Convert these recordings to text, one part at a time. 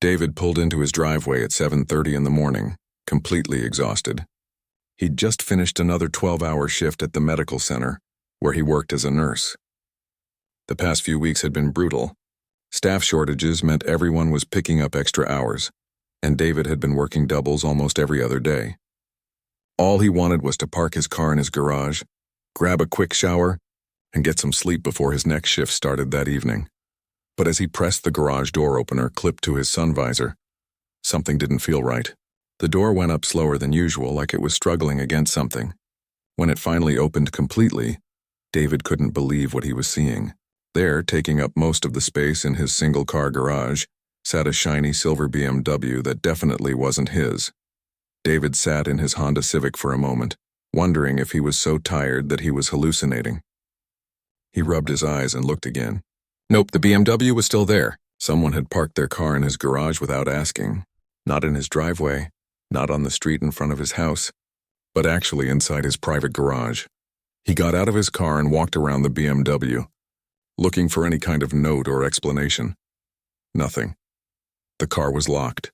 David pulled into his driveway at 7:30 in the morning, completely exhausted. He'd just finished another 12-hour shift at the medical center, where he worked as a nurse. The past few weeks had been brutal. Staff shortages meant everyone was picking up extra hours, and David had been working doubles almost every other day. All he wanted was to park his car in his garage, grab a quick shower, and get some sleep before his next shift started that evening. But as he pressed the garage door opener clipped to his sun visor, something didn't feel right. The door went up slower than usual, like it was struggling against something. When it finally opened completely, David couldn't believe what he was seeing. There, taking up most of the space in his single-car garage, sat a shiny silver BMW that definitely wasn't his. David sat in his Honda Civic for a moment, wondering if he was so tired that he was hallucinating. He rubbed his eyes and looked again. Nope, the BMW was still there. Someone had parked their car in his garage without asking. Not in his driveway, not on the street in front of his house, but actually inside his private garage. He got out of his car and walked around the BMW, looking for any kind of note or explanation. Nothing. The car was locked,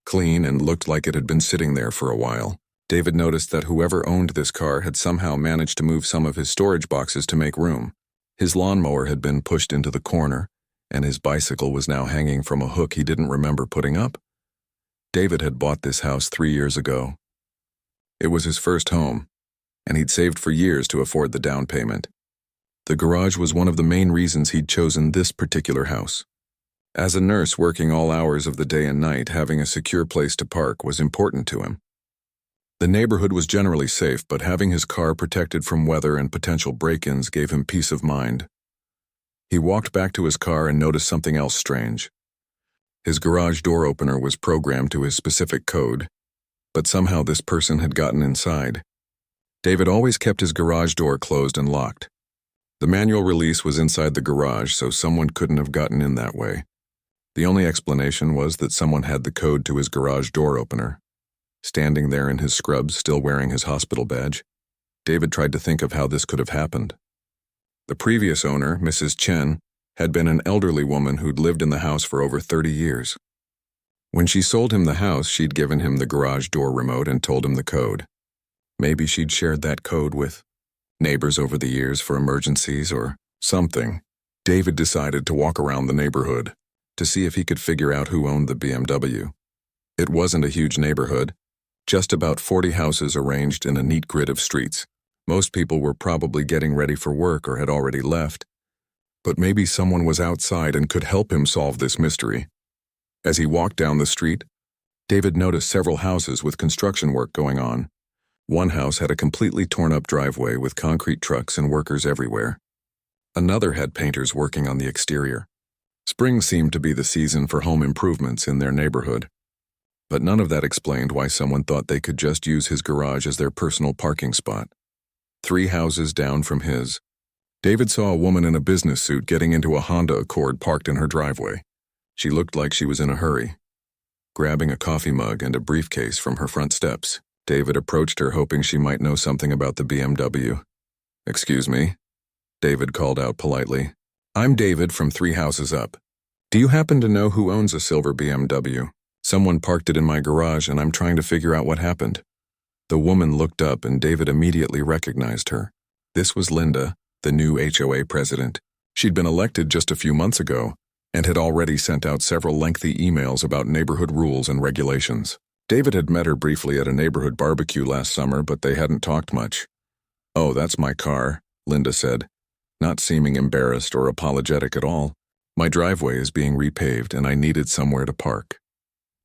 clean, and looked like it had been sitting there for a while. David noticed that whoever owned this car had somehow managed to move some of his storage boxes to make room. His lawnmower had been pushed into the corner, and his bicycle was now hanging from a hook he didn't remember putting up. David had bought this house 3 years ago. It was his first home, and he'd saved for years to afford the down payment. The garage was one of the main reasons he'd chosen this particular house. As a nurse working all hours of the day and night, having a secure place to park was important to him. The neighborhood was generally safe, but having his car protected from weather and potential break-ins gave him peace of mind. He walked back to his car and noticed something else strange. His garage door opener was programmed to his specific code, but somehow this person had gotten inside. David always kept his garage door closed and locked. The manual release was inside the garage, so someone couldn't have gotten in that way. The only explanation was that someone had the code to his garage door opener. Standing there in his scrubs, still wearing his hospital badge, David tried to think of how this could have happened. The previous owner, Mrs. Chen, had been an elderly woman who'd lived in the house for over 30 years. When she sold him the house, she'd given him the garage door remote and told him the code. Maybe she'd shared that code with neighbors over the years for emergencies or something. David decided to walk around the neighborhood to see if he could figure out who owned the BMW. It wasn't a huge neighborhood, just about 40 houses arranged in a neat grid of streets. Most people were probably getting ready for work or had already left, but maybe someone was outside and could help him solve this mystery. As he walked down the street, David noticed several houses with construction work going on. One house had a completely torn-up driveway with concrete trucks and workers everywhere. Another had painters working on the exterior. Spring seemed to be the season for home improvements in their neighborhood. But none of that explained why someone thought they could just use his garage as their personal parking spot. 3 houses down from his, David saw a woman in a business suit getting into a Honda Accord parked in her driveway. She looked like she was in a hurry. Grabbing a coffee mug and a briefcase from her front steps, David approached her, hoping she might know something about the BMW. "Excuse me," David called out politely. "I'm David from 3 houses up. Do you happen to know who owns a silver BMW? Someone parked it in my garage and I'm trying to figure out what happened." The woman looked up and David immediately recognized her. This was Linda, the new HOA president. She'd been elected just a few months ago and had already sent out several lengthy emails about neighborhood rules and regulations. David had met her briefly at a neighborhood barbecue last summer, but they hadn't talked much. "Oh, that's my car," Linda said, not seeming embarrassed or apologetic at all. "My driveway is being repaved and I needed somewhere to park.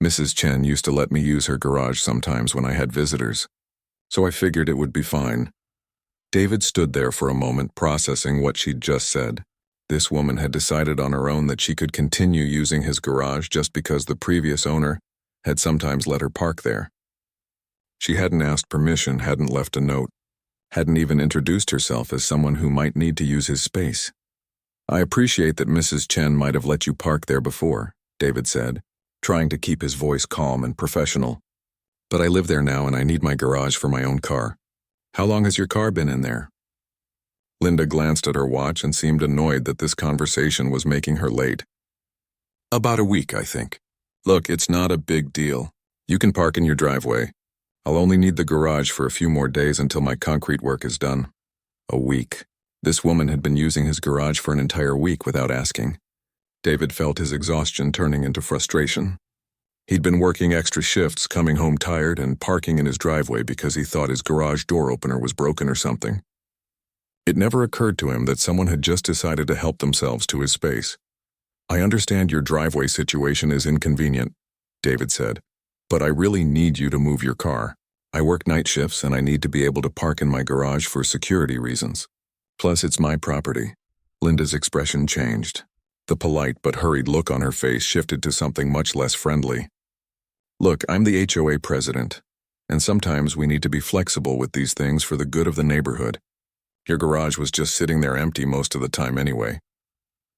Mrs. Chen used to let me use her garage sometimes when I had visitors, so I figured it would be fine." David stood there for a moment, processing what she'd just said. This woman had decided on her own that she could continue using his garage just because the previous owner had sometimes let her park there. She hadn't asked permission, hadn't left a note, hadn't even introduced herself as someone who might need to use his space. "I appreciate that Mrs. Chen might have let you park there before," David said, trying to keep his voice calm and professional. "But I live there now and I need my garage for my own car. How long has your car been in there?" Linda glanced at her watch and seemed annoyed that this conversation was making her late. "About a week, I think." Look, it's not a big deal. You can park in your driveway. I'll only need the garage for a few more days until my concrete work is done. A week. This woman had been using his garage for an entire week without asking. David felt his exhaustion turning into frustration. He'd been working extra shifts, coming home tired, and parking in his driveway because he thought his garage door opener was broken or something. It never occurred to him that someone had just decided to help themselves to his space. "I understand your driveway situation is inconvenient," David said, "but I really need you to move your car. I work night shifts and I need to be able to park in my garage for security reasons. Plus, it's my property." Linda's expression changed. The polite but hurried look on her face shifted to something much less friendly. "Look, I'm the HOA president, and sometimes we need to be flexible with these things for the good of the neighborhood. Your garage was just sitting there empty most of the time anyway."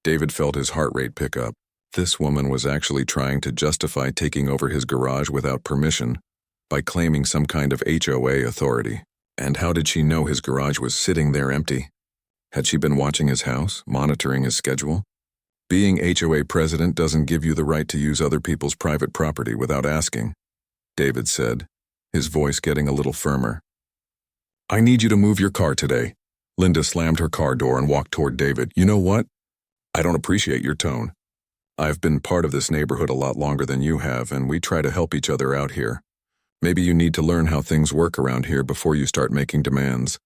David felt his heart rate pick up. This woman was actually trying to justify taking over his garage without permission by claiming some kind of HOA authority. And how did she know his garage was sitting there empty? Had she been watching his house, monitoring his schedule? Being HOA president doesn't give you the right to use other people's private property without asking, David said, his voice getting a little firmer. "I need you to move your car today." Linda slammed her car door and walked toward David. "You know what? I don't appreciate your tone. I've been part of this neighborhood a lot longer than you have, and we try to help each other out here. Maybe you need to learn how things work around here before you start making demands."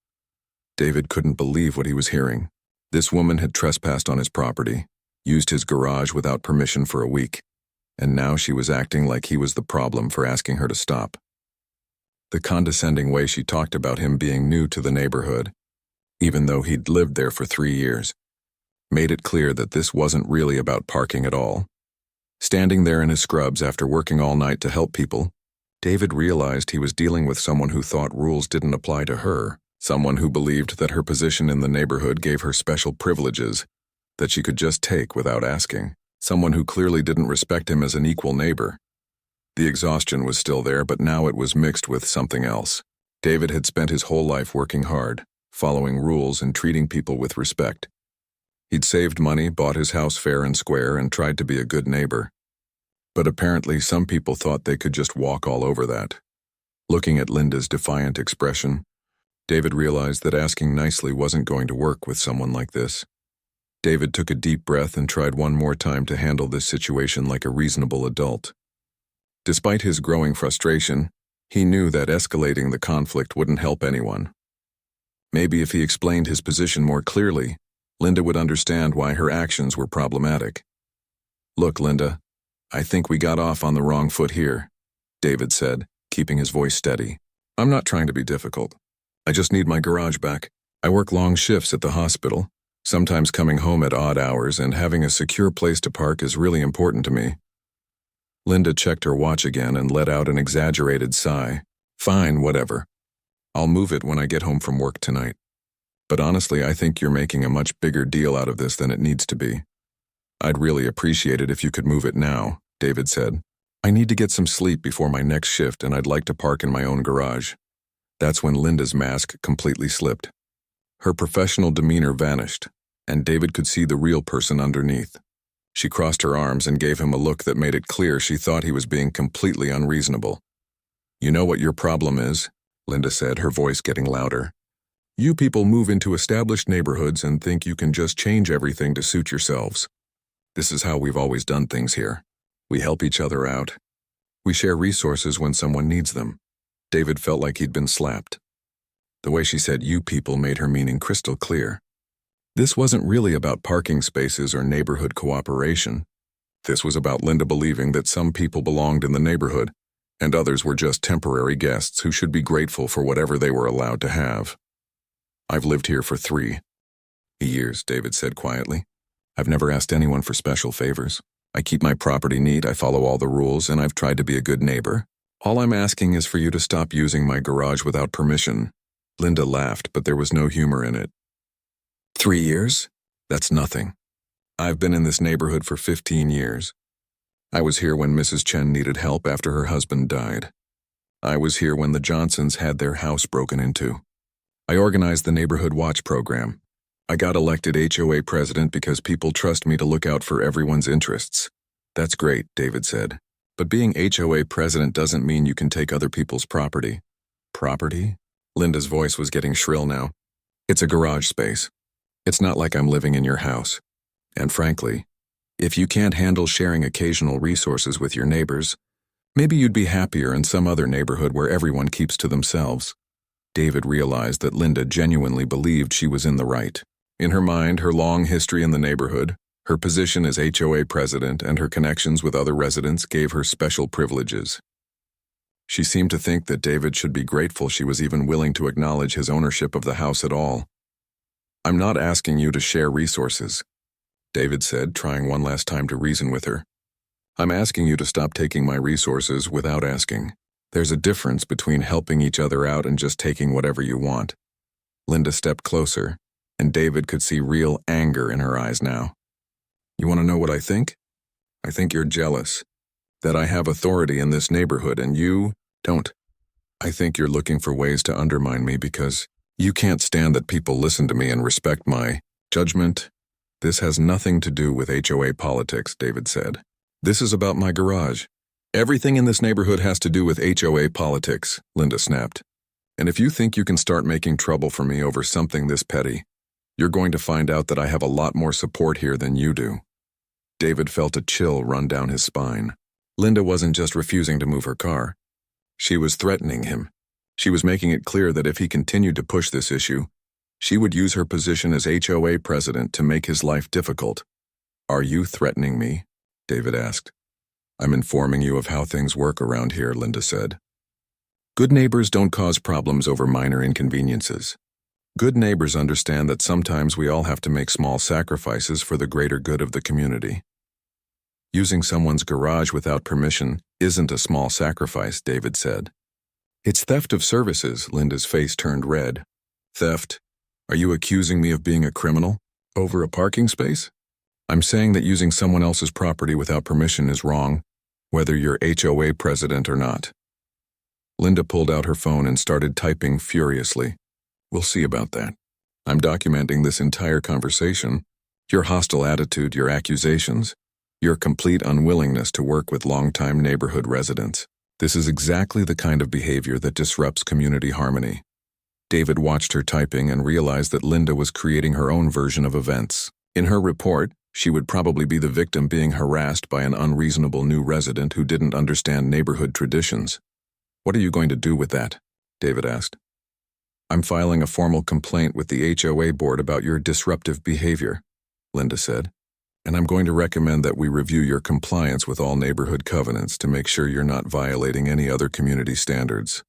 David couldn't believe what he was hearing. This woman had trespassed on his property, used his garage without permission for a week, and now she was acting like he was the problem for asking her to stop. The condescending way she talked about him being new to the neighborhood, even though he'd lived there for 3 years, made it clear that this wasn't really about parking at all. Standing there in his scrubs after working all night to help people, David realized he was dealing with someone who thought rules didn't apply to her, someone who believed that her position in the neighborhood gave her special privileges that she could just take without asking, someone who clearly didn't respect him as an equal neighbor. The exhaustion was still there, but now it was mixed with something else. David had spent his whole life working hard, following rules and treating people with respect. He'd saved money, bought his house fair and square, and tried to be a good neighbor. But apparently some people thought they could just walk all over that. Looking at Linda's defiant expression, David realized that asking nicely wasn't going to work with someone like this. David took a deep breath and tried one more time to handle this situation like a reasonable adult. Despite his growing frustration, he knew that escalating the conflict wouldn't help anyone. Maybe if he explained his position more clearly, Linda would understand why her actions were problematic. "Look, Linda, I think we got off on the wrong foot here," David said, keeping his voice steady. "I'm not trying to be difficult. I just need my garage back. I work long shifts at the hospital, sometimes coming home at odd hours, and having a secure place to park is really important to me." Linda checked her watch again and let out an exaggerated sigh. "Fine, whatever. I'll move it when I get home from work tonight. But honestly, I think you're making a much bigger deal out of this than it needs to be. I'd really appreciate it if you could move it now," David said. "I need to get some sleep before my next shift, and I'd like to park in my own garage." That's when Linda's mask completely slipped. Her professional demeanor vanished, and David could see the real person underneath. She crossed her arms and gave him a look that made it clear she thought he was being completely unreasonable. "You know what your problem is?" Linda said, her voice getting louder. "You people move into established neighborhoods and think you can just change everything to suit yourselves. This is how we've always done things here. We help each other out. We share resources when someone needs them." David felt like he'd been slapped. The way she said "you people" made her meaning crystal clear. This wasn't really about parking spaces or neighborhood cooperation. This was about Linda believing that some people belonged in the neighborhood, and others were just temporary guests who should be grateful for whatever they were allowed to have. "I've lived here for 3 years, David said quietly. "I've never asked anyone for special favors. I keep my property neat, I follow all the rules, and I've tried to be a good neighbor. All I'm asking is for you to stop using my garage without permission." Linda laughed, but there was no humor in it. 3 years? That's nothing. I've been in this neighborhood for 15 years. I was here when Mrs. Chen needed help after her husband died. I was here when the Johnsons had their house broken into. I organized the Neighborhood Watch program. I got elected HOA president because people trust me to look out for everyone's interests. That's great, David said. But being HOA president doesn't mean you can take other people's property. Property? Linda's voice was getting shrill now. It's a garage space. It's not like I'm living in your house. And frankly, if you can't handle sharing occasional resources with your neighbors, maybe you'd be happier in some other neighborhood where everyone keeps to themselves. David realized that Linda genuinely believed she was in the right. In her mind, her long history in the neighborhood, her position as HOA president, and her connections with other residents gave her special privileges. She seemed to think that David should be grateful she was even willing to acknowledge his ownership of the house at all. "I'm not asking you to share resources," David said, trying one last time to reason with her. "I'm asking you to stop taking my resources without asking. There's a difference between helping each other out and just taking whatever you want." Linda stepped closer, and David could see real anger in her eyes now. "You want to know what I think? I think you're jealous. That I have authority in this neighborhood and you don't. I think you're looking for ways to undermine me because you can't stand that people listen to me and respect my judgment. This has nothing to do with HOA politics," David said. "This is about my garage. Everything in this neighborhood has to do with HOA politics," Linda snapped. "And if you think you can start making trouble for me over something this petty, you're going to find out that I have a lot more support here than you do." David felt a chill run down his spine. Linda wasn't just refusing to move her car. She was threatening him. She was making it clear that if he continued to push this issue, she would use her position as HOA president to make his life difficult. "Are you threatening me?" David asked. "I'm informing you of how things work around here," Linda said. "Good neighbors don't cause problems over minor inconveniences. Good neighbors understand that sometimes we all have to make small sacrifices for the greater good of the community." "Using someone's garage without permission isn't a small sacrifice," David said. "It's theft of services." Linda's face turned red. "Theft? Are you accusing me of being a criminal? Over a parking space? I'm saying that using someone else's property without permission is wrong, whether you're HOA president or not." Linda pulled out her phone and started typing furiously. "We'll see about that. I'm documenting this entire conversation. Your hostile attitude, your accusations, your complete unwillingness to work with longtime neighborhood residents. This is exactly the kind of behavior that disrupts community harmony." David watched her typing and realized that Linda was creating her own version of events. In her report, she would probably be the victim being harassed by an unreasonable new resident who didn't understand neighborhood traditions. "What are you going to do with that?" David asked. "I'm filing a formal complaint with the HOA board about your disruptive behavior," Linda said. "And I'm going to recommend that we review your compliance with all neighborhood covenants to make sure you're not violating any other community standards."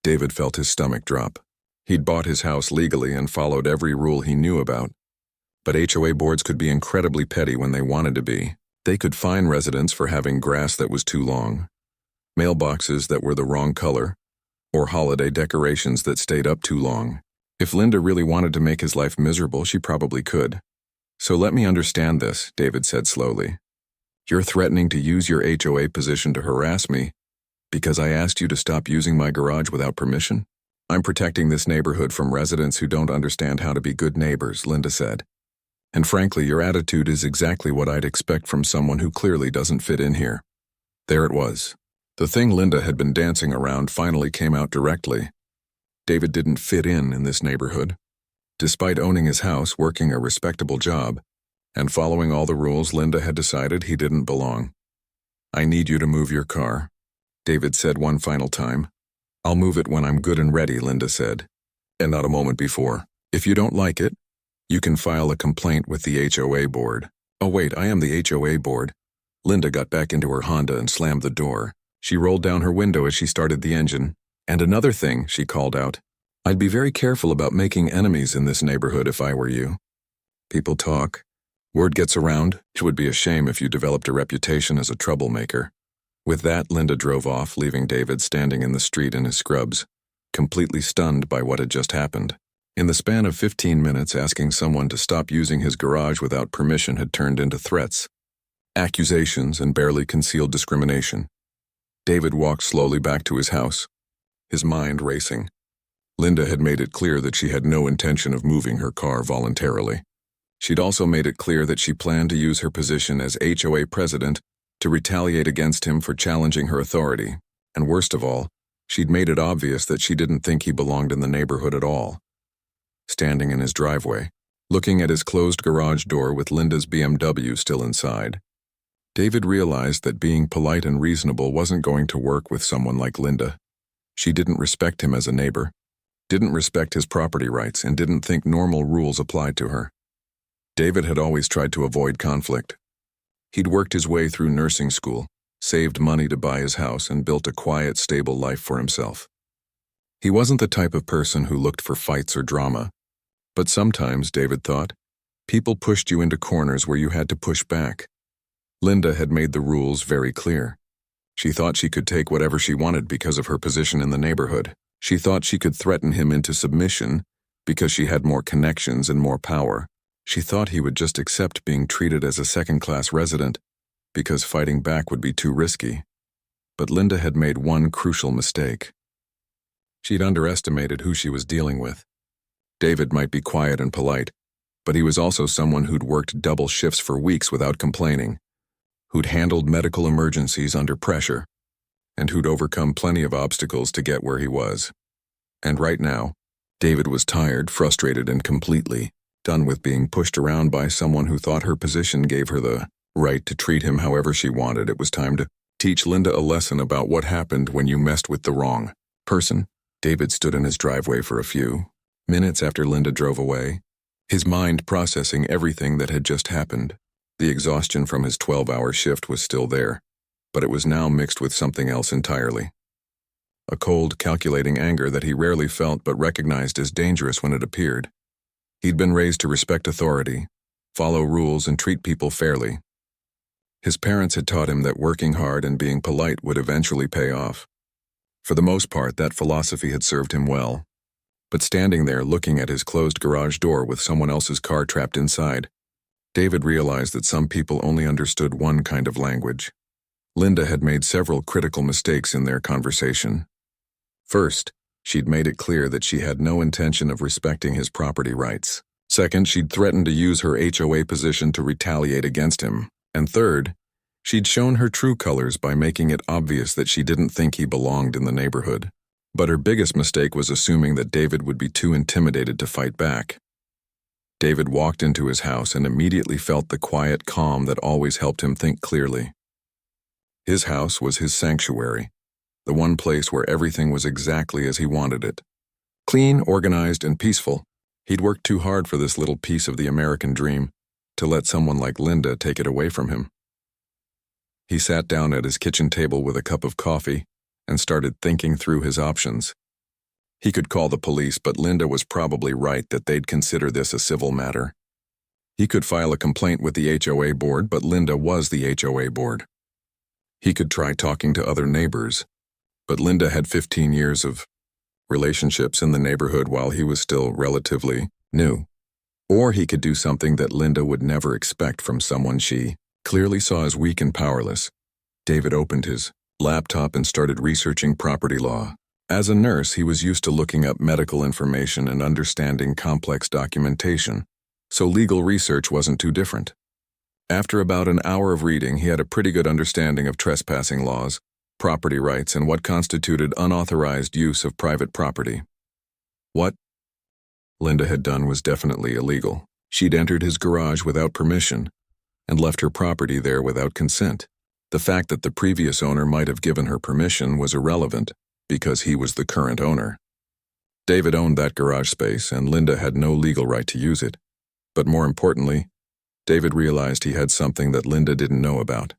David felt his stomach drop. He'd bought his house legally and followed every rule he knew about. But HOA boards could be incredibly petty when they wanted to be. They could fine residents for having grass that was too long, mailboxes that were the wrong color, or holiday decorations that stayed up too long. If Linda really wanted to make his life miserable, she probably could. "So let me understand this," David said slowly. "You're threatening to use your HOA position to harass me because I asked you to stop using my garage without permission? I'm protecting this neighborhood from residents who don't understand how to be good neighbors," Linda said. "And frankly, your attitude is exactly what I'd expect from someone who clearly doesn't fit in here." There it was. The thing Linda had been dancing around finally came out directly. David didn't fit in this neighborhood. Despite owning his house, working a respectable job, and following all the rules, Linda had decided he didn't belong. "I need you to move your car," David said one final time. "I'll move it when I'm good and ready," Linda said, and not a moment before. "If you don't like it, you can file a complaint with the HOA board." "Oh wait, I am the HOA board." Linda got back into her Honda and slammed the door. She rolled down her window as she started the engine. "And another thing," she called out, "I'd be very careful about making enemies in this neighborhood if I were you. People talk. Word gets around. It would be a shame if you developed a reputation as a troublemaker." With that, Linda drove off, leaving David standing in the street in his scrubs, completely stunned by what had just happened. In the span of 15 minutes, asking someone to stop using his garage without permission had turned into threats, accusations, and barely concealed discrimination. David walked slowly back to his house, his mind racing. Linda had made it clear that she had no intention of moving her car voluntarily. She'd also made it clear that she planned to use her position as HOA president to retaliate against him for challenging her authority, and worst of all, she'd made it obvious that she didn't think he belonged in the neighborhood at all. Standing in his driveway, looking at his closed garage door with Linda's BMW still inside, David realized that being polite and reasonable wasn't going to work with someone like Linda. She didn't respect him as a neighbor, didn't respect his property rights, and didn't think normal rules applied to her. David had always tried to avoid conflict. He'd worked his way through nursing school, saved money to buy his house, and built a quiet, stable life for himself. He wasn't the type of person who looked for fights or drama, but sometimes, David thought, people pushed you into corners where you had to push back. Linda had made the rules very clear. She thought she could take whatever she wanted because of her position in the neighborhood. She thought she could threaten him into submission because she had more connections and more power. She thought he would just accept being treated as a second-class resident because fighting back would be too risky. But Linda had made one crucial mistake. She'd underestimated who she was dealing with. David might be quiet and polite, but he was also someone who'd worked double shifts for weeks without complaining, who'd handled medical emergencies under pressure, and who'd overcome plenty of obstacles to get where he was. And right now, David was tired, frustrated, and completely done with being pushed around by someone who thought her position gave her the right to treat him however she wanted. It was time to teach Linda a lesson about what happened when you messed with the wrong person. David stood in his driveway for a few minutes after Linda drove away, his mind processing everything that had just happened. The exhaustion from his 12-hour shift was still there, but it was now mixed with something else entirely. A cold, calculating anger that he rarely felt but recognized as dangerous when it appeared. He'd been raised to respect authority, follow rules, and treat people fairly. His parents had taught him that working hard and being polite would eventually pay off. For the most part, that philosophy had served him well. But standing there looking at his closed garage door with someone else's car trapped inside, David realized that some people only understood one kind of language. Linda had made several critical mistakes in their conversation. First, she'd made it clear that she had no intention of respecting his property rights. Second, she'd threatened to use her HOA position to retaliate against him. And third, she'd shown her true colors by making it obvious that she didn't think he belonged in the neighborhood. But her biggest mistake was assuming that David would be too intimidated to fight back. David walked into his house and immediately felt the quiet calm that always helped him think clearly. His house was his sanctuary, the one place where everything was exactly as he wanted it. Clean, organized, and peaceful. He'd worked too hard for this little piece of the American dream to let someone like Linda take it away from him. He sat down at his kitchen table with a cup of coffee and started thinking through his options. He could call the police, but Linda was probably right that they'd consider this a civil matter. He could file a complaint with the HOA board, but Linda was the HOA board. He could try talking to other neighbors, but Linda had 15 years of relationships in the neighborhood while he was still relatively new. Or he could do something that Linda would never expect from someone she clearly saw as weak and powerless. David opened his laptop and started researching property law. As a nurse, he was used to looking up medical information and understanding complex documentation, so legal research wasn't too different. After about an hour of reading, he had a pretty good understanding of trespassing laws, property rights, and what constituted unauthorized use of private property. What Linda had done was definitely illegal. She'd entered his garage without permission and left her property there without consent. The fact that the previous owner might have given her permission was irrelevant because he was the current owner. David owned that garage space and Linda had no legal right to use it. But more importantly, David realized he had something that Linda didn't know about.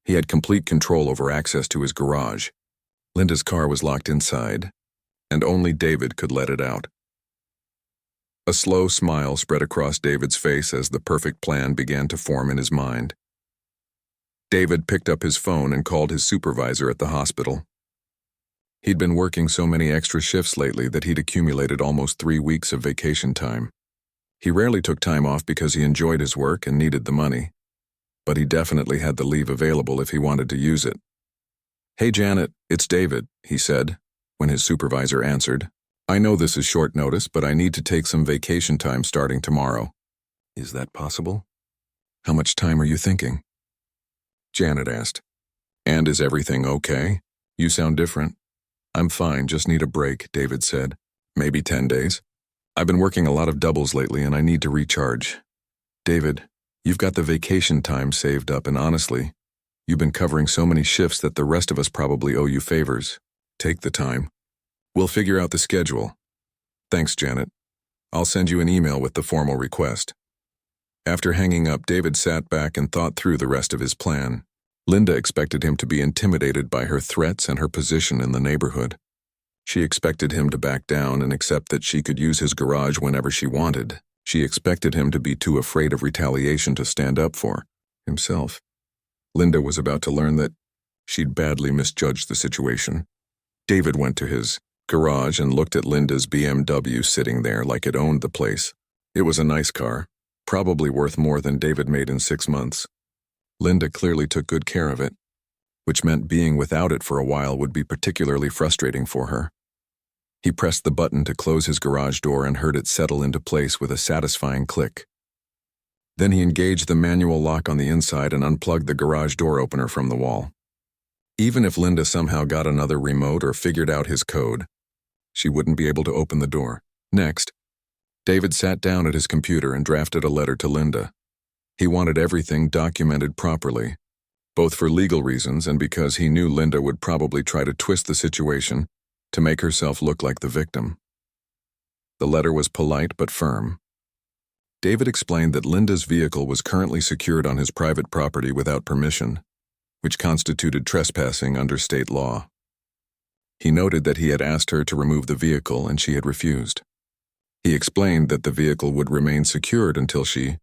He had complete control over access to his garage. Linda's car was locked inside, and only David could let it out. A slow smile spread across David's face as the perfect plan began to form in his mind. David picked up his phone and called his supervisor at the hospital. He'd been working so many extra shifts lately that he'd accumulated almost 3 weeks of vacation time. He rarely took time off because he enjoyed his work and needed the money, but he definitely had the leave available if he wanted to use it. "Hey Janet, it's David," he said, when his supervisor answered. "I know this is short notice, but I need to take some vacation time starting tomorrow." "Is that possible? How much time are you thinking?" Janet asked. And is everything okay? You sound different. I'm fine, just need a break, David said. Maybe 10 days. I've been working a lot of doubles lately and I need to recharge. David, you've got the vacation time saved up and honestly, you've been covering so many shifts that the rest of us probably owe you favors. Take the time. We'll figure out the schedule. Thanks, Janet. I'll send you an email with the formal request. After hanging up, David sat back and thought through the rest of his plan. Linda expected him to be intimidated by her threats and her position in the neighborhood. She expected him to back down and accept that she could use his garage whenever she wanted. She expected him to be too afraid of retaliation to stand up for himself. Linda was about to learn that she'd badly misjudged the situation. David went to his garage and looked at Linda's BMW sitting there like it owned the place. It was a nice car, probably worth more than David made in 6 months. Linda clearly took good care of it, which meant being without it for a while would be particularly frustrating for her. He pressed the button to close his garage door and heard it settle into place with a satisfying click. Then he engaged the manual lock on the inside and unplugged the garage door opener from the wall. Even if Linda somehow got another remote or figured out his code, she wouldn't be able to open the door. Next, David sat down at his computer and drafted a letter to Linda. He wanted everything documented properly, both for legal reasons and because he knew Linda would probably try to twist the situation to make herself look like the victim. The letter was polite but firm. David explained that Linda's vehicle was currently secured on his private property without permission, which constituted trespassing under state law. He noted that he had asked her to remove the vehicle and she had refused. He explained that the vehicle would remain secured until she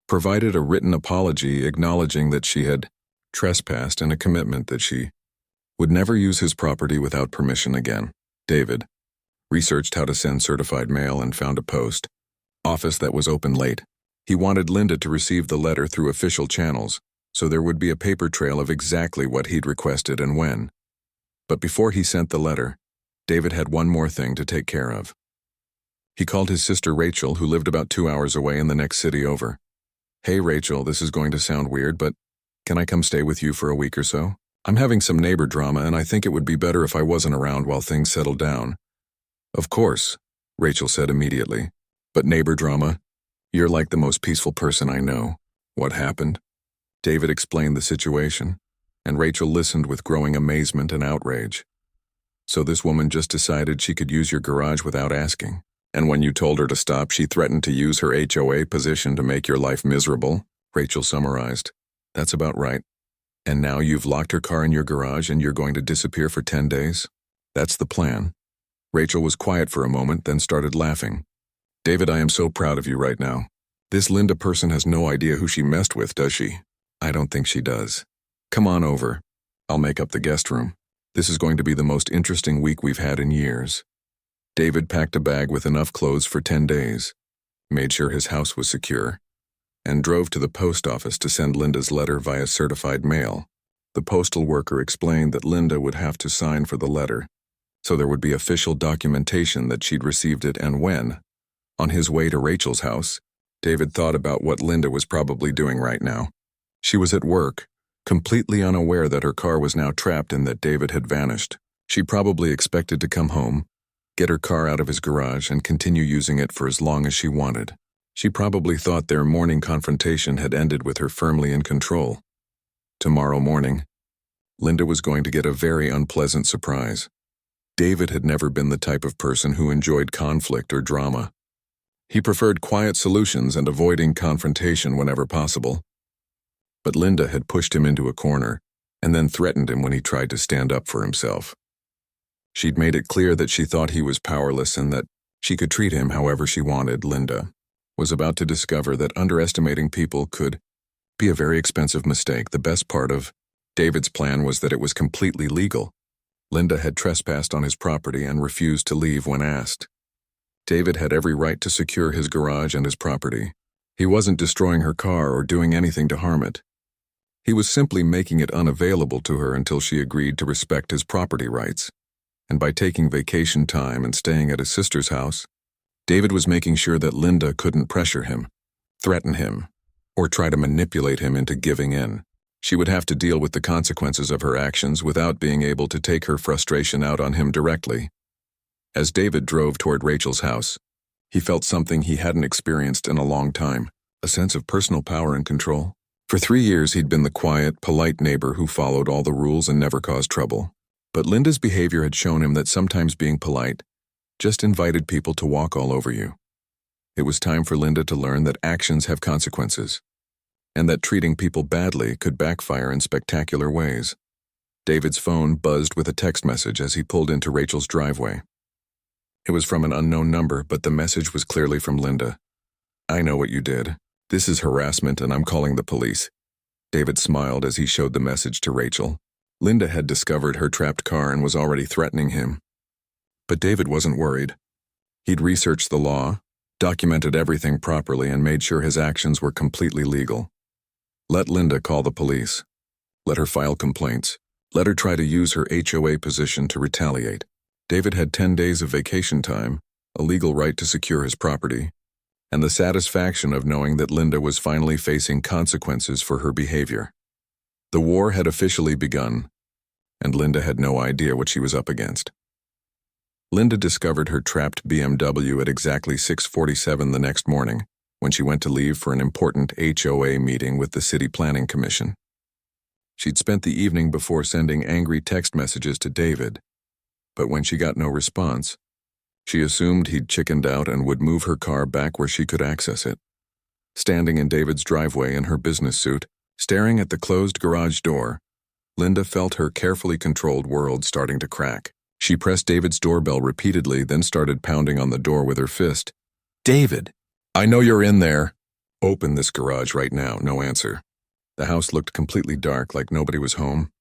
provided a written apology acknowledging that she had trespassed and a commitment that she would never use his property without permission again. David researched how to send certified mail and found a post office that was open late. He wanted Linda to receive the letter through official channels, so there would be a paper trail of exactly what he'd requested and when. But before he sent the letter, David had one more thing to take care of. He called his sister Rachel, who lived about 2 hours away in the next city over. Hey Rachel, this is going to sound weird, but can I come stay with you for a week or so? I'm having some neighbor drama and I think it would be better if I wasn't around while things settle down. Of course, Rachel said immediately. But neighbor drama? You're like the most peaceful person I know. What happened? David explained the situation, and Rachel listened with growing amazement and outrage. So this woman just decided she could use your garage without asking. And when you told her to stop, she threatened to use her HOA position to make your life miserable, Rachel summarized. That's about right. And now you've locked her car in your garage and you're going to disappear for 10 days? That's the plan. Rachel was quiet for a moment, then started laughing. David, I am so proud of you right now. This Linda person has no idea who she messed with, does she? I don't think she does. Come on over. I'll make up the guest room. This is going to be the most interesting week we've had in years. David packed a bag with enough clothes for 10 days, made sure his house was secure, and drove to the post office to send Linda's letter via certified mail. The postal worker explained that Linda would have to sign for the letter, so there would be official documentation that she'd received it and when. On his way to Rachel's house, David thought about what Linda was probably doing right now. She was at work, completely unaware that her car was now trapped and that David had vanished. She probably expected to come home, get her car out of his garage, and continue using it for as long as she wanted. She probably thought their morning confrontation had ended with her firmly in control. Tomorrow morning, Linda was going to get a very unpleasant surprise. David had never been the type of person who enjoyed conflict or drama. He preferred quiet solutions and avoiding confrontation whenever possible. But Linda had pushed him into a corner and then threatened him when he tried to stand up for himself. She'd made it clear that she thought he was powerless and that she could treat him however she wanted. Linda was about to discover that underestimating people could be a very expensive mistake. The best part of David's plan was that it was completely legal. Linda had trespassed on his property and refused to leave when asked. David had every right to secure his garage and his property. He wasn't destroying her car or doing anything to harm it. He was simply making it unavailable to her until she agreed to respect his property rights. And by taking vacation time and staying at his sister's house, David was making sure that Linda couldn't pressure him, threaten him, or try to manipulate him into giving in. She would have to deal with the consequences of her actions without being able to take her frustration out on him directly. As David drove toward Rachel's house, he felt something he hadn't experienced in a long time, a sense of personal power and control. For 3 years, he'd been the quiet, polite neighbor who followed all the rules and never caused trouble. But Linda's behavior had shown him that sometimes being polite just invited people to walk all over you. It was time for Linda to learn that actions have consequences, and that treating people badly could backfire in spectacular ways. David's phone buzzed with a text message as he pulled into Rachel's driveway. It was from an unknown number, but the message was clearly from Linda. "I know what you did. This is harassment and I'm calling the police." David smiled as he showed the message to Rachel. Linda had discovered her trapped car and was already threatening him. But David wasn't worried. He'd researched the law, documented everything properly, and made sure his actions were completely legal. Let Linda call the police. Let her file complaints. Let her try to use her HOA position to retaliate. David had 10 days of vacation time, a legal right to secure his property, and the satisfaction of knowing that Linda was finally facing consequences for her behavior. The war had officially begun, and Linda had no idea what she was up against. Linda discovered her trapped BMW at exactly 6:47 the next morning, when she went to leave for an important HOA meeting with the City Planning Commission. She'd spent the evening before sending angry text messages to David, but when she got no response, she assumed he'd chickened out and would move her car back where she could access it. Standing in David's driveway in her business suit, staring at the closed garage door, Linda felt her carefully controlled world starting to crack. She pressed David's doorbell repeatedly, then started pounding on the door with her fist. "David, I know you're in there. Open this garage right now." No answer. The house looked completely dark, like nobody was home.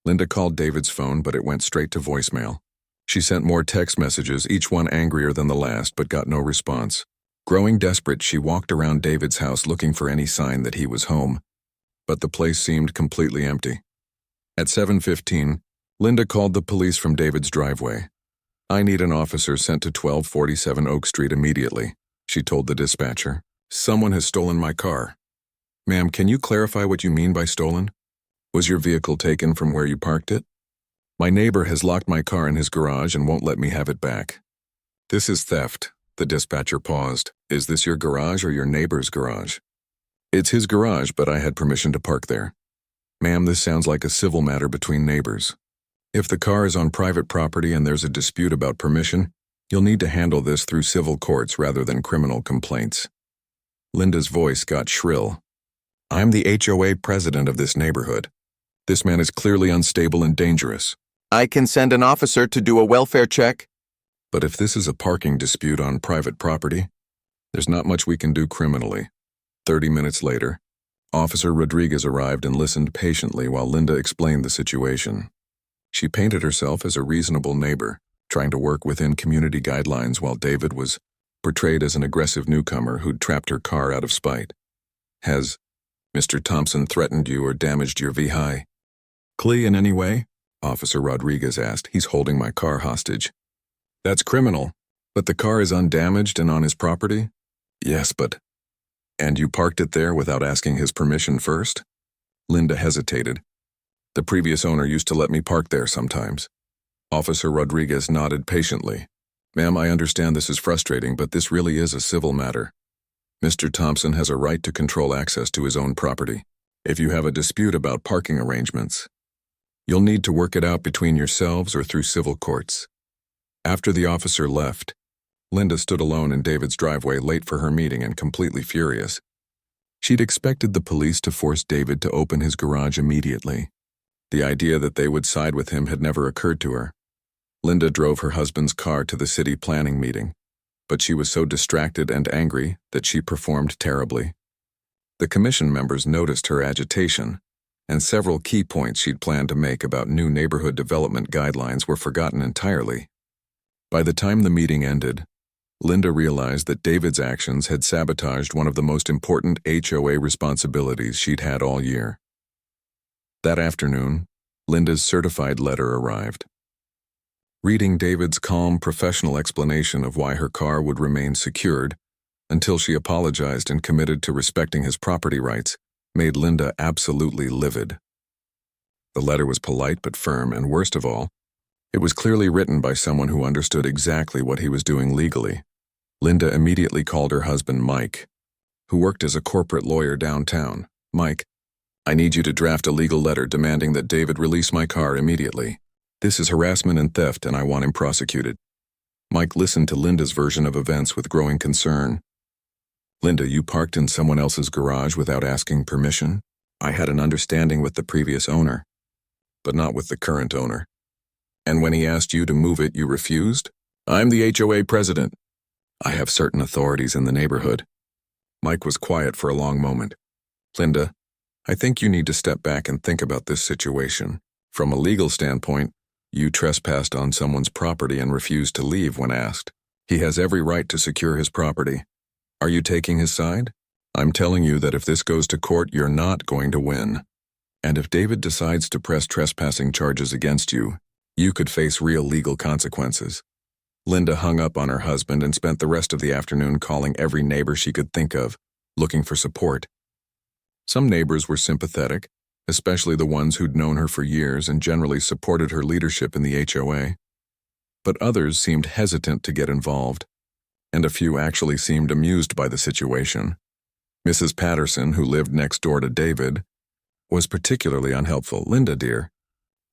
Linda called David's phone, but it went straight to voicemail. She sent more text messages, each one angrier than the last, but got no response. Growing desperate, she walked around David's house looking for any sign that he was home, but the place seemed completely empty. At 7:15, Linda called the police from David's driveway. "I need an officer sent to 1247 Oak Street immediately," she told the dispatcher. "Someone has stolen my car." "Ma'am, can you clarify what you mean by stolen? Was your vehicle taken from where you parked it?" "My neighbor has locked my car in his garage and won't let me have it back." "This is theft." The dispatcher paused. "Is this your garage or your neighbor's garage?" "It's his garage, but I had permission to park there." "Ma'am, this sounds like a civil matter between neighbors. If the car is on private property and there's a dispute about permission, you'll need to handle this through civil courts rather than criminal complaints." Linda's voice got shrill. "I'm the HOA president of this neighborhood. This man is clearly unstable and dangerous. I can send an officer to do a welfare check." "But if this is a parking dispute on private property, there's not much we can do criminally." 30 minutes later, Officer Rodriguez arrived and listened patiently while Linda explained the situation. She painted herself as a reasonable neighbor, trying to work within community guidelines, while David was portrayed as an aggressive newcomer who'd trapped her car out of spite. "Has Mr. Thompson threatened you or damaged your VHI? "Clee in any way?" Officer Rodriguez asked. "He's holding my car hostage." "That's criminal. But the car is undamaged and on his property?" "Yes, but..." "And you parked it there without asking his permission first?" Linda hesitated. "The previous owner used to let me park there sometimes." Officer Rodriguez nodded patiently. "Ma'am, I understand this is frustrating, but this really is a civil matter. Mr. Thompson has a right to control access to his own property. If you have a dispute about parking arrangements, you'll need to work it out between yourselves or through civil courts." After the officer left, Linda stood alone in David's driveway, late for her meeting and completely furious. She'd expected the police to force David to open his garage immediately. The idea that they would side with him had never occurred to her. Linda drove her husband's car to the city planning meeting, but she was so distracted and angry that she performed terribly. The commission members noticed her agitation, and several key points she'd planned to make about new neighborhood development guidelines were forgotten entirely. By the time the meeting ended, Linda realized that David's actions had sabotaged one of the most important HOA responsibilities she'd had all year. That afternoon, Linda's certified letter arrived. Reading David's calm, professional explanation of why her car would remain secured until she apologized and committed to respecting his property rights, made Linda absolutely livid. The letter was polite but firm, and worst of all, it was clearly written by someone who understood exactly what he was doing legally. Linda immediately called her husband, Mike, who worked as a corporate lawyer downtown. "Mike, I need you to draft a legal letter demanding that David release my car immediately. This is harassment and theft, and I want him prosecuted." Mike listened to Linda's version of events with growing concern. "Linda, you parked in someone else's garage without asking permission? I had an understanding with the previous owner, but not with the current owner. And when he asked you to move it, you refused?" "I'm the HOA president. I have certain authorities in the neighborhood." Mike was quiet for a long moment. "Linda, I think you need to step back and think about this situation. From a legal standpoint, you trespassed on someone's property and refused to leave when asked. He has every right to secure his property. Are you taking his side? I'm telling you that if this goes to court, you're not going to win. And if David decides to press trespassing charges against you, you could face real legal consequences." Linda hung up on her husband and spent the rest of the afternoon calling every neighbor she could think of, looking for support. Some neighbors were sympathetic, especially the ones who'd known her for years and generally supported her leadership in the HOA. But others seemed hesitant to get involved, and a few actually seemed amused by the situation. Mrs. Patterson, who lived next door to David, was particularly unhelpful. "Linda, dear,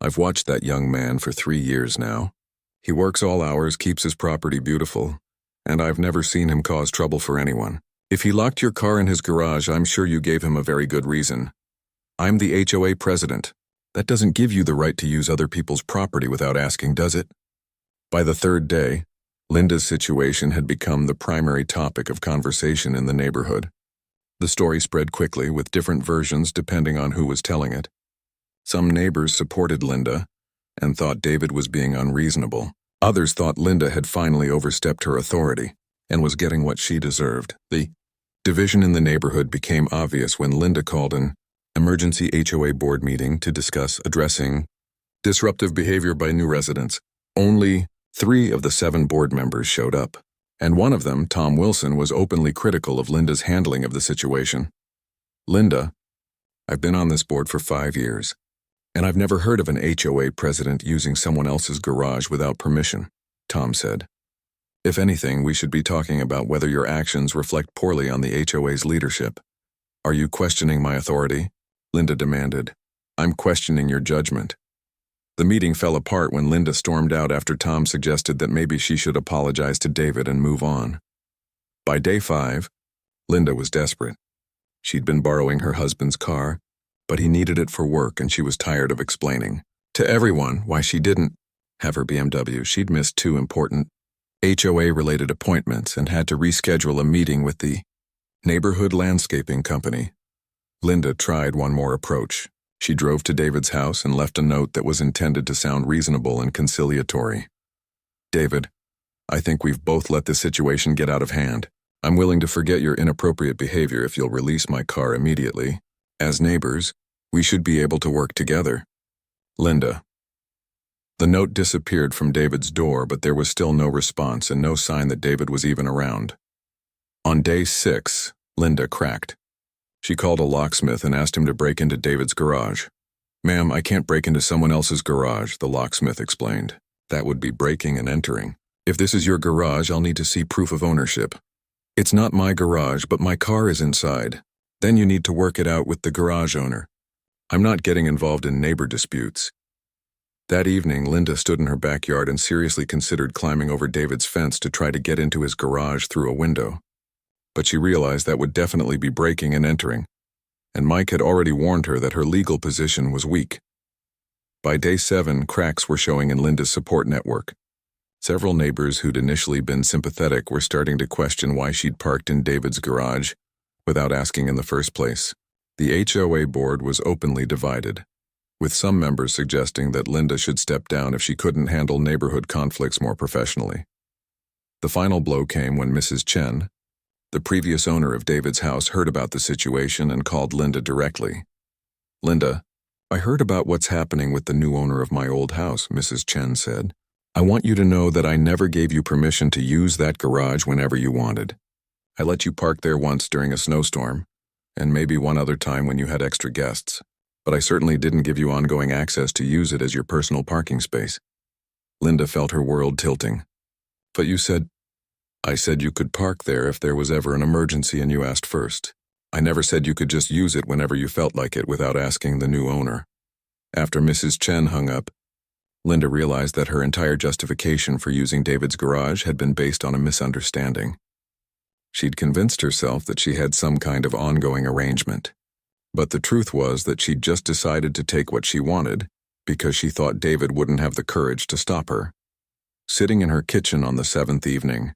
I've watched that young man for 3 years now. He works all hours, keeps his property beautiful, and I've never seen him cause trouble for anyone. If he locked your car in his garage, I'm sure you gave him a very good reason. I'm the HOA president. That doesn't give you the right to use other people's property without asking, does it?" By the third day, Linda's situation had become the primary topic of conversation in the neighborhood. The story spread quickly, with different versions depending on who was telling it. Some neighbors supported Linda and thought David was being unreasonable. Others thought Linda had finally overstepped her authority and was getting what she deserved. The division in the neighborhood became obvious when Linda called an emergency HOA board meeting to discuss addressing disruptive behavior by new residents. Only 3 of the 7 board members showed up, and one of them, Tom Wilson, was openly critical of Linda's handling of the situation. "Linda, I've been on this board for 5 years, and I've never heard of an HOA president using someone else's garage without permission," Tom said. "If anything, we should be talking about whether your actions reflect poorly on the HOA's leadership." "Are you questioning my authority?" Linda demanded. "I'm questioning your judgment." The meeting fell apart when Linda stormed out after Tom suggested that maybe she should apologize to David and move on. By day 5, Linda was desperate. She'd been borrowing her husband's car, but he needed it for work, and she was tired of explaining to everyone why she didn't have her BMW. She'd missed 2 important HOA-related appointments and had to reschedule a meeting with the neighborhood landscaping company. Linda tried one more approach. She drove to David's house and left a note that was intended to sound reasonable and conciliatory. "David, I think we've both let this situation get out of hand. I'm willing to forget your inappropriate behavior if you'll release my car immediately. As neighbors, we should be able to work together. Linda." The note disappeared from David's door, but there was still no response and no sign that David was even around. On day 6, Linda cracked. She called a locksmith and asked him to break into David's garage. "Ma'am, I can't break into someone else's garage," the locksmith explained. "That would be breaking and entering. If this is your garage, I'll need to see proof of ownership. It's not my garage, but my car is inside. Then you need to work it out with the garage owner. I'm not getting involved in neighbor disputes." That evening, Linda stood in her backyard and seriously considered climbing over David's fence to try to get into his garage through a window. But she realized that would definitely be breaking and entering, and Mike had already warned her that her legal position was weak. By day 7, cracks were showing in Linda's support network. Several neighbors who'd initially been sympathetic were starting to question why she'd parked in David's garage without asking in the first place. The HOA board was openly divided, with some members suggesting that Linda should step down if she couldn't handle neighborhood conflicts more professionally. The final blow came when Mrs. Chen, the previous owner of David's house, heard about the situation and called Linda directly. "Linda, I heard about what's happening with the new owner of my old house," Mrs. Chen said. "I want you to know that I never gave you permission to use that garage whenever you wanted. I let you park there once during a snowstorm, and maybe one other time when you had extra guests, but I certainly didn't give you ongoing access to use it as your personal parking space." Linda felt her world tilting. "But you said—" "I said you could park there if there was ever an emergency and you asked first. I never said you could just use it whenever you felt like it without asking the new owner." After Mrs. Chen hung up, Linda realized that her entire justification for using David's garage had been based on a misunderstanding. She'd convinced herself that she had some kind of ongoing arrangement, but the truth was that she'd just decided to take what she wanted because she thought David wouldn't have the courage to stop her. Sitting in her kitchen on the 7th evening,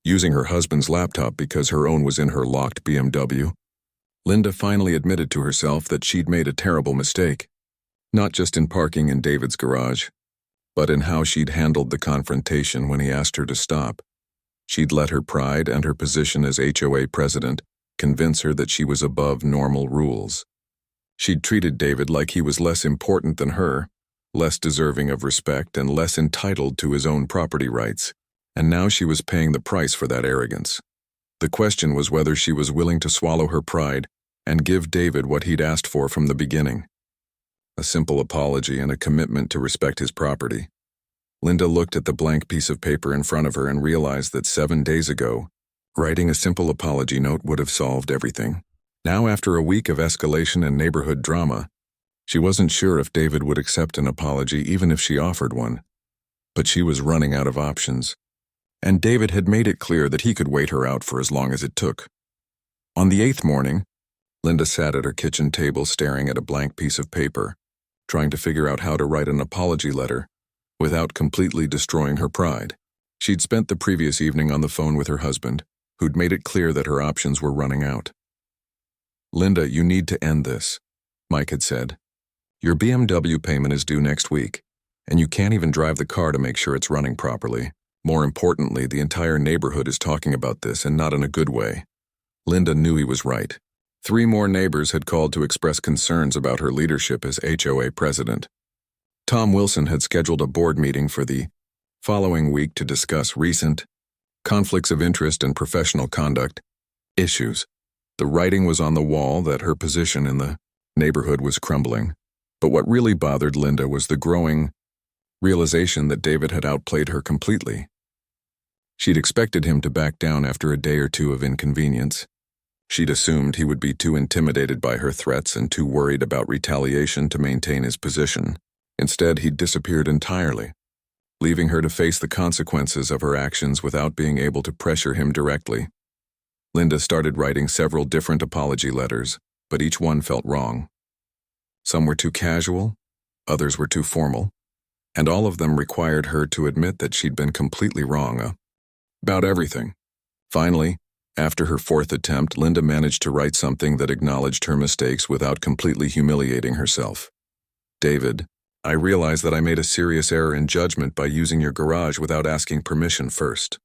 using her husband's laptop because her own was in her locked BMW, Linda finally admitted to herself that she'd made a terrible mistake, not just in parking in David's garage, but in how she'd handled the confrontation when he asked her to stop. She'd let her pride and her position as HOA president convince her that she was above normal rules. She'd treated David like he was less important than her, less deserving of respect and less entitled to his own property rights, and now she was paying the price for that arrogance. The question was whether she was willing to swallow her pride and give David what he'd asked for from the beginning: a simple apology and a commitment to respect his property. Linda looked at the blank piece of paper in front of her and realized that 7 days ago, writing a simple apology note would have solved everything. Now, after a week of escalation and neighborhood drama, she wasn't sure if David would accept an apology even if she offered one. But she was running out of options, and David had made it clear that he could wait her out for as long as it took. On the 8th morning, Linda sat at her kitchen table staring at a blank piece of paper, trying to figure out how to write an apology letter without completely destroying her pride. She'd spent the previous evening on the phone with her husband, who'd made it clear that her options were running out. "Linda, you need to end this," Mike had said. "Your BMW payment is due next week, and you can't even drive the car to make sure it's running properly. More importantly, the entire neighborhood is talking about this, and not in a good way." Linda knew he was right. 3 more neighbors had called to express concerns about her leadership as HOA president. Tom Wilson had scheduled a board meeting for the following week to discuss recent conflicts of interest and professional conduct issues. The writing was on the wall that her position in the neighborhood was crumbling. But what really bothered Linda was the growing realization that David had outplayed her completely. She'd expected him to back down after a day or two of inconvenience. She'd assumed he would be too intimidated by her threats and too worried about retaliation to maintain his position. Instead, he'd disappeared entirely, leaving her to face the consequences of her actions without being able to pressure him directly. Linda started writing several different apology letters, but each one felt wrong. Some were too casual, others were too formal, and all of them required her to admit that she'd been completely wrong about everything. Finally, after her 4th attempt, Linda managed to write something that acknowledged her mistakes without completely humiliating herself. "David, I realize that I made a serious error in judgment by using your garage without asking permission first.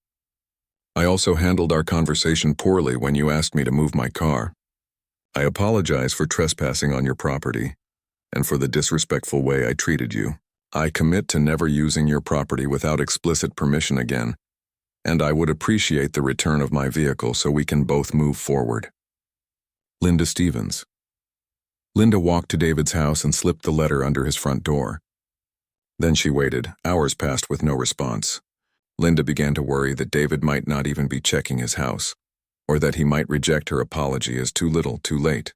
I also handled our conversation poorly when you asked me to move my car. I apologize for trespassing on your property and for the disrespectful way I treated you. I commit to never using your property without explicit permission again, and I would appreciate the return of my vehicle so we can both move forward. Linda Stevens." Linda walked to David's house and slipped the letter under his front door. Then she waited. Hours passed with no response. Linda began to worry that David might not even be checking his house, or that he might reject her apology as too little, too late.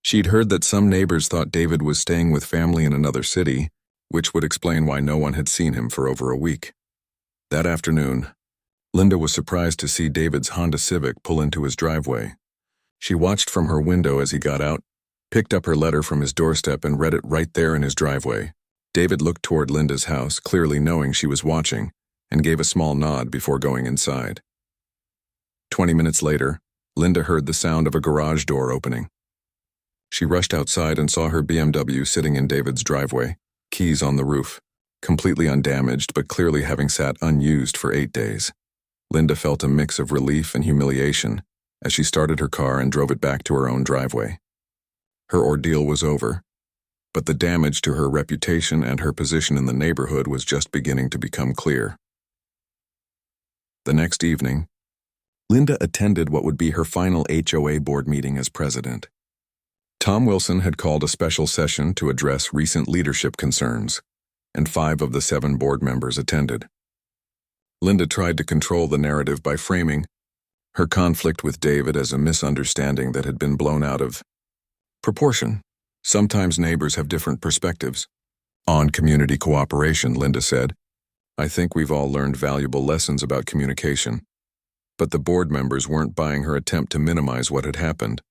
She'd heard that some neighbors thought David was staying with family in another city, which would explain why no one had seen him for over a week. That afternoon, Linda was surprised to see David's Honda Civic pull into his driveway. She watched from her window as he got out, picked up her letter from his doorstep and read it right there in his driveway. David looked toward Linda's house, clearly knowing she was watching, and gave a small nod before going inside. 20 minutes later, Linda heard the sound of a garage door opening. She rushed outside and saw her BMW sitting in David's driveway, keys on the roof, completely undamaged but clearly having sat unused for 8 days. Linda felt a mix of relief and humiliation as she started her car and drove it back to her own driveway. Her ordeal was over, but the damage to her reputation and her position in the neighborhood was just beginning to become clear. The next evening, Linda attended what would be her final HOA board meeting as president. Tom Wilson had called a special session to address recent leadership concerns, and 5 of the 7 board members attended. Linda tried to control the narrative by framing her conflict with David as a misunderstanding that had been blown out of proportion. Sometimes neighbors have different perspectives. On community cooperation, Linda said, I think we've all learned valuable lessons about communication. But the board members weren't buying her attempt to minimize what had happened.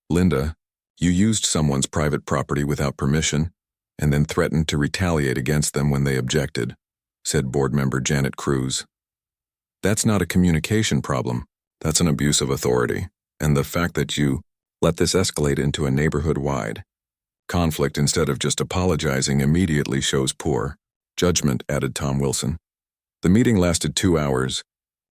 Linda, you used someone's private property without permission and then threatened to retaliate against them when they objected, said board member Janet Cruz. That's not a communication problem. That's an abuse of authority, and the fact that you let this escalate into a neighborhood-wide conflict instead of just apologizing immediately shows poor judgment, added Tom Wilson. The meeting lasted 2 hours,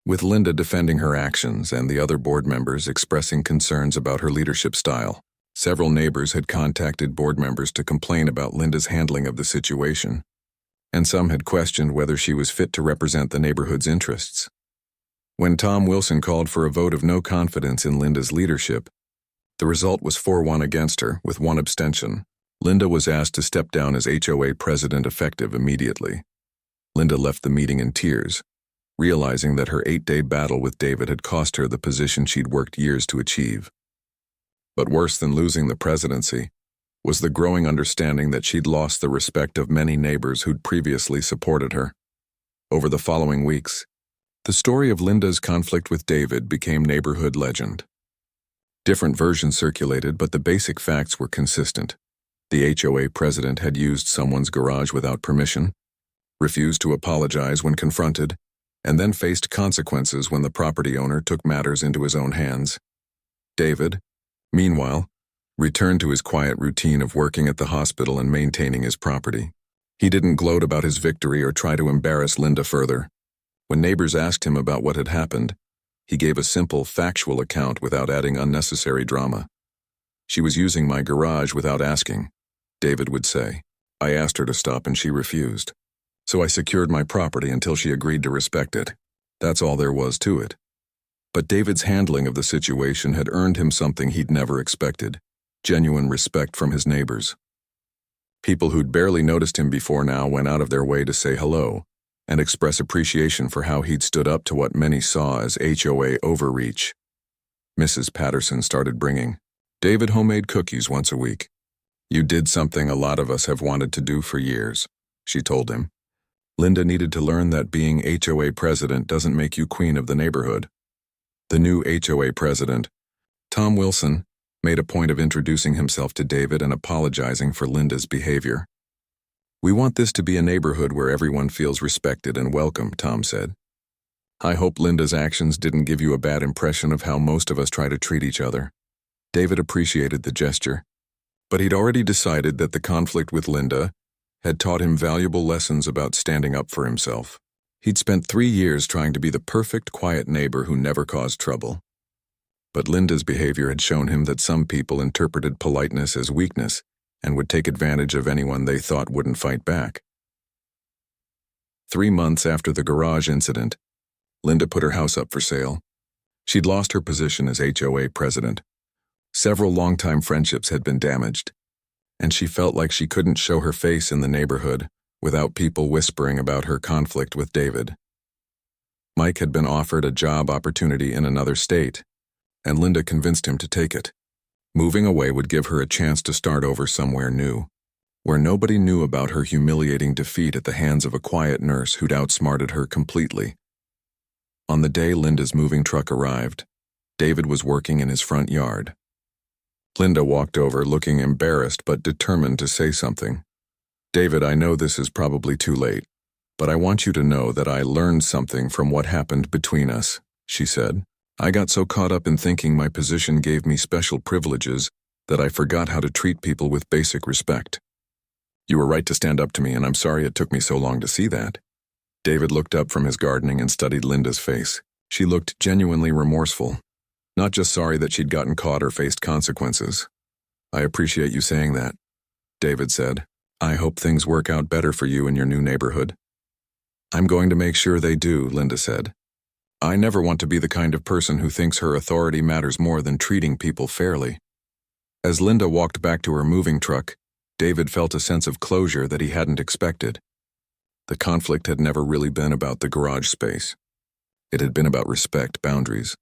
with Linda defending her actions and the other board members expressing concerns about her leadership style. Several neighbors had contacted board members to complain about Linda's handling of the situation, and some had questioned whether she was fit to represent the neighborhood's interests. When Tom Wilson called for a vote of no confidence in Linda's leadership, the result was 4-1 against her, with 1 abstention. Linda was asked to step down as HOA president effective immediately. Linda left the meeting in tears, realizing that her 8-day battle with David had cost her the position she'd worked years to achieve. But worse than losing the presidency was the growing understanding that she'd lost the respect of many neighbors who'd previously supported her. Over the following weeks, the story of Linda's conflict with David became neighborhood legend. Different versions circulated, but the basic facts were consistent. The HOA president had used someone's garage without permission, refused to apologize when confronted, and then faced consequences when the property owner took matters into his own hands. David, meanwhile, returned to his quiet routine of working at the hospital and maintaining his property. He didn't gloat about his victory or try to embarrass Linda further. When neighbors asked him about what had happened, he gave a simple, factual account without adding unnecessary drama. She was using my garage without asking, David would say. I asked her to stop and she refused. So I secured my property until she agreed to respect it. That's all there was to it. But David's handling of the situation had earned him something he'd never expected: genuine respect from his neighbors. People who'd barely noticed him before now went out of their way to say hello and express appreciation for how he'd stood up to what many saw as HOA overreach. Mrs. Patterson started bringing David homemade cookies once a week. You did something a lot of us have wanted to do for years, she told him. Linda needed to learn that being HOA president doesn't make you queen of the neighborhood. The new HOA president, Tom Wilson, made a point of introducing himself to David and apologizing for Linda's behavior. We want this to be a neighborhood where everyone feels respected and welcome, Tom said. I hope Linda's actions didn't give you a bad impression of how most of us try to treat each other. David appreciated the gesture, but he'd already decided that the conflict with Linda had taught him valuable lessons about standing up for himself. He'd spent 3 years trying to be the perfect, quiet neighbor who never caused trouble. But Linda's behavior had shown him that some people interpreted politeness as weakness and would take advantage of anyone they thought wouldn't fight back. 3 months after the garage incident, Linda put her house up for sale. She'd lost her position as HOA president. Several longtime friendships had been damaged, and she felt like she couldn't show her face in the neighborhood without people whispering about her conflict with David. Mike had been offered a job opportunity in another state, and Linda convinced him to take it. Moving away would give her a chance to start over somewhere new, where nobody knew about her humiliating defeat at the hands of a quiet nurse who'd outsmarted her completely. On the day Linda's moving truck arrived, David was working in his front yard. Linda walked over, looking embarrassed but determined to say something. David, I know this is probably too late, but I want you to know that I learned something from what happened between us, she said. I got so caught up in thinking my position gave me special privileges that I forgot how to treat people with basic respect. You were right to stand up to me, and I'm sorry it took me so long to see that. David looked up from his gardening and studied Linda's face. She looked genuinely remorseful, not just sorry that she'd gotten caught or faced consequences. I appreciate you saying that, David said. I hope things work out better for you in your new neighborhood. I'm going to make sure they do, Linda said. I never want to be the kind of person who thinks her authority matters more than treating people fairly. As Linda walked back to her moving truck, David felt a sense of closure that he hadn't expected. The conflict had never really been about the garage space. It had been about respect, boundaries,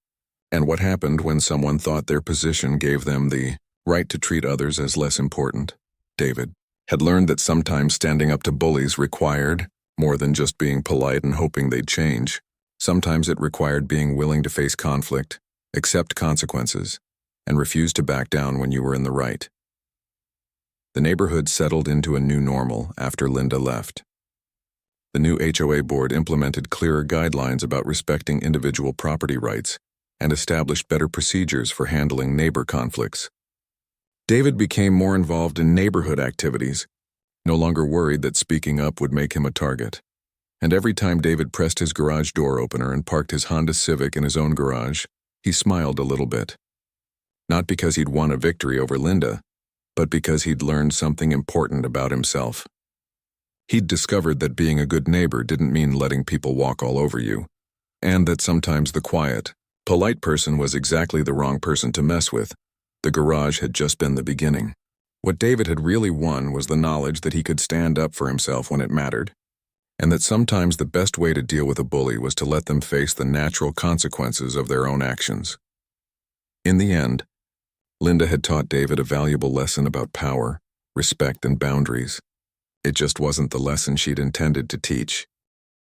and what happened when someone thought their position gave them the right to treat others as less important. David had learned that sometimes standing up to bullies required more than just being polite and hoping they'd change. Sometimes it required being willing to face conflict, accept consequences, and refuse to back down when you were in the right. The neighborhood settled into a new normal after Linda left. The new HOA board implemented clearer guidelines about respecting individual property rights and established better procedures for handling neighbor conflicts. David became more involved in neighborhood activities, no longer worried that speaking up would make him a target. And every time David pressed his garage door opener and parked his Honda Civic in his own garage, he smiled a little bit. Not because he'd won a victory over Linda, but because he'd learned something important about himself. He'd discovered that being a good neighbor didn't mean letting people walk all over you, and that sometimes the quiet, polite person was exactly the wrong person to mess with. The garage had just been the beginning. What David had really won was the knowledge that he could stand up for himself when it mattered, and that sometimes the best way to deal with a bully was to let them face the natural consequences of their own actions. In the end, Linda had taught David a valuable lesson about power, respect, and boundaries. It just wasn't the lesson she'd intended to teach.